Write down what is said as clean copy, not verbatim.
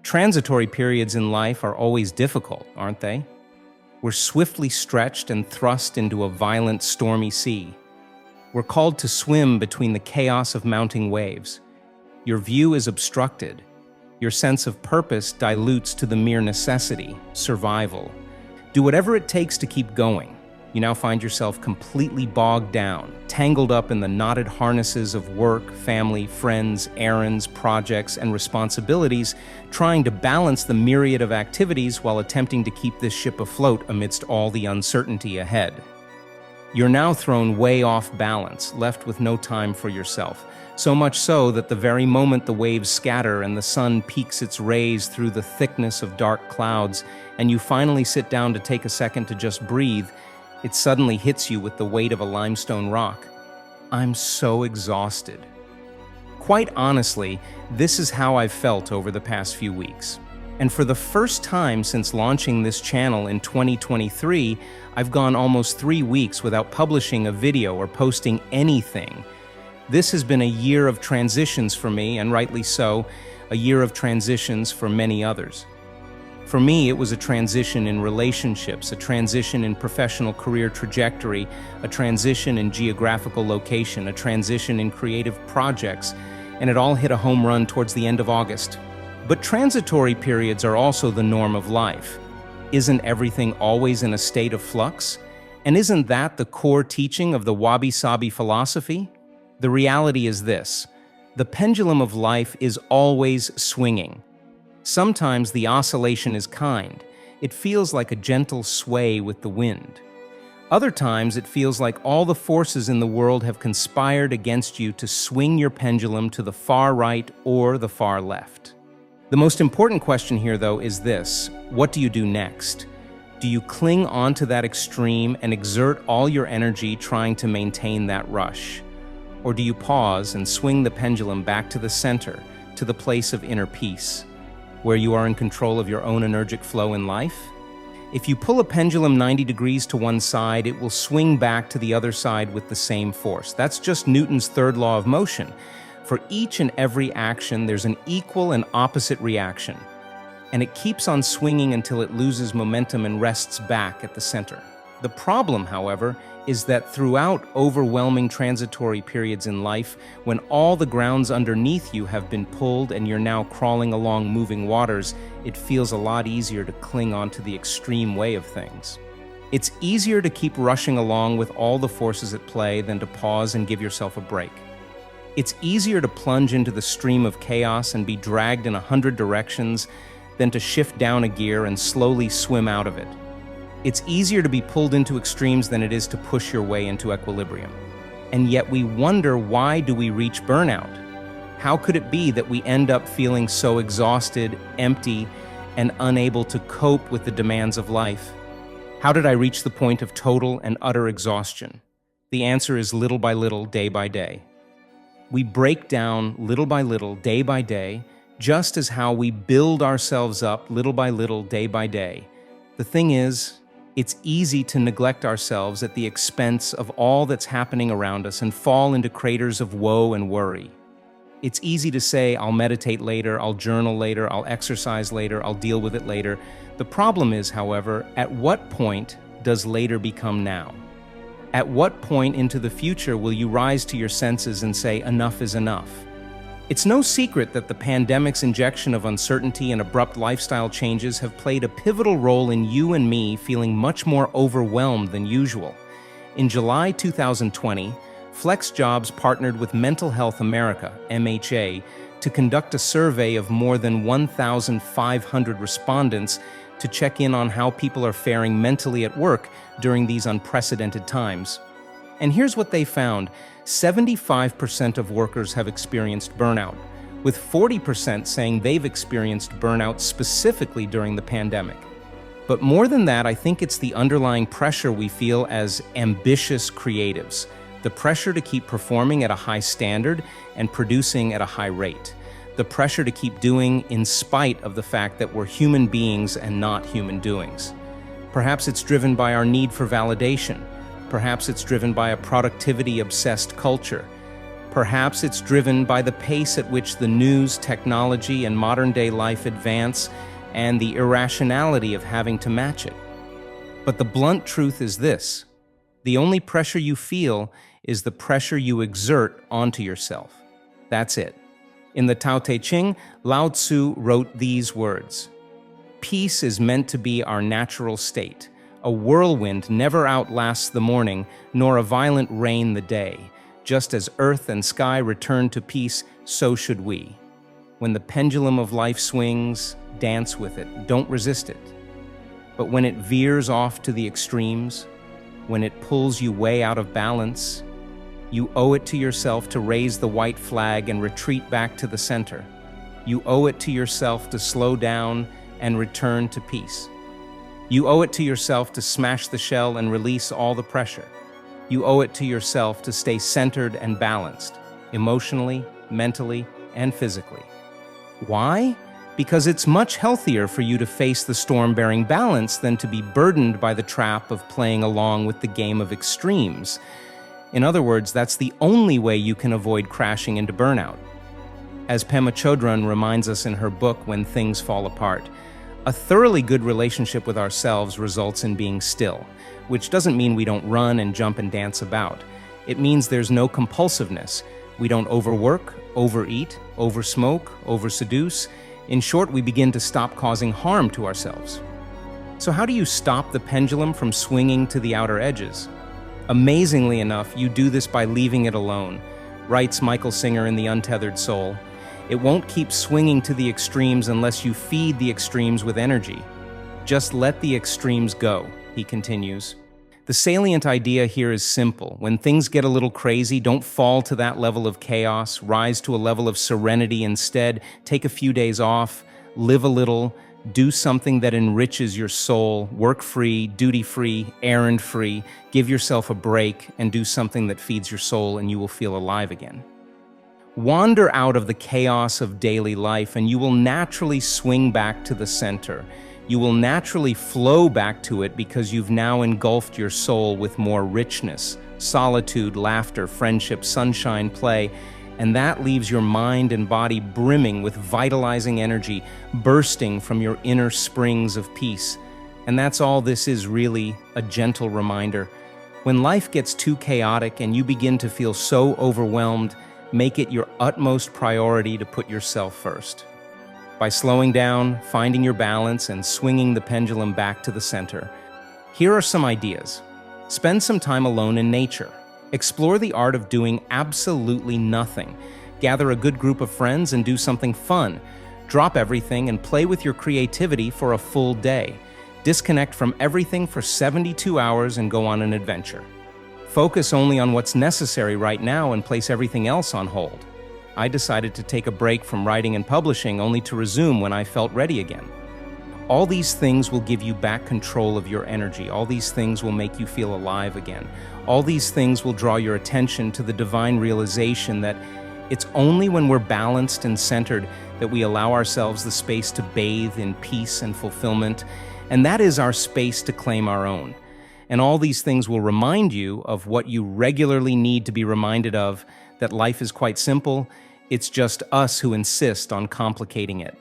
Transitory periods in life are always difficult, aren't they? We're swiftly stretched and thrust into a violent, stormy sea. We're called to swim between the chaos of mounting waves. Your view is obstructed. Your sense of purpose dilutes to the mere necessity, survival. Do whatever it takes to keep going. You now find yourself completely bogged down, tangled up in the knotted harnesses of work, family, friends, errands, projects, and responsibilities, trying to balance the myriad of activities while attempting to keep this ship afloat amidst all the uncertainty ahead. You're now thrown way off balance, left with no time for yourself. So much so that the very moment the waves scatter and the sun peeks its rays through the thickness of dark clouds, and you finally sit down to take a second to just breathe, it suddenly hits you with the weight of a limestone rock. I'm so exhausted. Quite honestly, this is how I've felt over the past few weeks. And for the first time since launching this channel in 2023, I've gone almost 3 weeks without publishing a video or posting anything. This has been a year of transitions for me, and rightly so, a year of transitions for many others. For me, it was a transition in relationships, a transition in professional career trajectory, a transition in geographical location, a transition in creative projects, and it all hit a home run towards the end of August. But transitory periods are also the norm of life. Isn't everything always in a state of flux? And isn't that the core teaching of the wabi-sabi philosophy? The reality is this: the pendulum of life is always swinging. Sometimes the oscillation is kind. It feels like a gentle sway with the wind. Other times it feels like all the forces in the world have conspired against you to swing your pendulum to the far right or the far left. The most important question here, though, is this: what do you do next? Do you cling onto that extreme and exert all your energy trying to maintain that rush? Or do you pause and swing the pendulum back to the center, to the place of inner peace, where you are in control of your own energetic flow in life? If you pull a pendulum 90 degrees to one side, it will swing back to the other side with the same force. That's just Newton's third law of motion. For each and every action, there's an equal and opposite reaction, and it keeps on swinging until it loses momentum and rests back at the center. The problem, however, is that throughout overwhelming transitory periods in life, when all the grounds underneath you have been pulled and you're now crawling along moving waters, it feels a lot easier to cling on to the extreme way of things. It's easier to keep rushing along with all the forces at play than to pause and give yourself a break. It's easier to plunge into the stream of chaos and be dragged in 100 directions than to shift down a gear and slowly swim out of it. It's easier to be pulled into extremes than it is to push your way into equilibrium. And yet we wonder, why do we reach burnout? How could it be that we end up feeling so exhausted, empty, and unable to cope with the demands of life? How did I reach the point of total and utter exhaustion? The answer is little by little, day by day. We break down little by little, day by day, just as how we build ourselves up little by little, day by day. The thing is, it's easy to neglect ourselves at the expense of all that's happening around us and fall into craters of woe and worry. It's easy to say, I'll meditate later, I'll journal later, I'll exercise later, I'll deal with it later. The problem is, however, at what point does later become now? At what point into the future will you rise to your senses and say, enough is enough? It's no secret that the pandemic's injection of uncertainty and abrupt lifestyle changes have played a pivotal role in you and me feeling much more overwhelmed than usual. In July 2020, FlexJobs partnered with Mental Health America, MHA, to conduct a survey of more than 1,500 respondents to check in on how people are faring mentally at work during these unprecedented times. And here's what they found: 75% of workers have experienced burnout, with 40% saying they've experienced burnout specifically during the pandemic. But more than that, I think it's the underlying pressure we feel as ambitious creatives, the pressure to keep performing at a high standard and producing at a high rate, the pressure to keep doing in spite of the fact that we're human beings and not human doings. Perhaps it's driven by our need for validation. Perhaps it's driven by a productivity-obsessed culture. Perhaps it's driven by the pace at which the news, technology, and modern-day life advance, and the irrationality of having to match it. But the blunt truth is this: the only pressure you feel is the pressure you exert onto yourself. That's it. In the Tao Te Ching, Lao Tzu wrote these words: "Peace is meant to be our natural state. A whirlwind never outlasts the morning, nor a violent rain the day. Just as earth and sky return to peace, so should we." When the pendulum of life swings, dance with it, don't resist it. But when it veers off to the extremes, when it pulls you way out of balance, you owe it to yourself to raise the white flag and retreat back to the center. You owe it to yourself to slow down and return to peace. You owe it to yourself to smash the shell and release all the pressure. You owe it to yourself to stay centered and balanced, emotionally, mentally, and physically. Why? Because it's much healthier for you to face the storm bearing balance than to be burdened by the trap of playing along with the game of extremes. In other words, that's the only way you can avoid crashing into burnout. As Pema Chodron reminds us in her book, When Things Fall Apart, a thoroughly good relationship with ourselves results in being still, which doesn't mean we don't run and jump and dance about. It means there's no compulsiveness. We don't overwork, overeat, oversmoke, overseduce. In short, we begin to stop causing harm to ourselves. So how do you stop the pendulum from swinging to the outer edges? Amazingly enough, you do this by leaving it alone, writes Michael Singer in The Untethered Soul. It won't keep swinging to the extremes unless you feed the extremes with energy. Just let the extremes go, he continues. The salient idea here is simple. When things get a little crazy, don't fall to that level of chaos. Rise to a level of serenity instead. Take a few days off, live a little, do something that enriches your soul, work-free, duty-free, errand-free. Give yourself a break and do something that feeds your soul, and you will feel alive again. Wander out of the chaos of daily life and you will naturally swing back to the center. You will naturally flow back to it because you've now engulfed your soul with more richness, solitude, laughter, friendship, sunshine, play, and that leaves your mind and body brimming with vitalizing energy, bursting from your inner springs of peace. And that's all this is really, a gentle reminder. When life gets too chaotic and you begin to feel so overwhelmed, make it your utmost priority to put yourself first. By slowing down, finding your balance, and swinging the pendulum back to the center, here are some ideas. Spend some time alone in nature. Explore the art of doing absolutely nothing. Gather a good group of friends and do something fun. Drop everything and play with your creativity for a full day. Disconnect from everything for 72 hours and go on an adventure. Focus only on what's necessary right now and place everything else on hold. I decided to take a break from writing and publishing only to resume when I felt ready again. All these things will give you back control of your energy. All these things will make you feel alive again. All these things will draw your attention to the divine realization that it's only when we're balanced and centered that we allow ourselves the space to bathe in peace and fulfillment, and that is our space to claim our own. And all these things will remind you of what you regularly need to be reminded of, that life is quite simple. It's just us who insist on complicating it.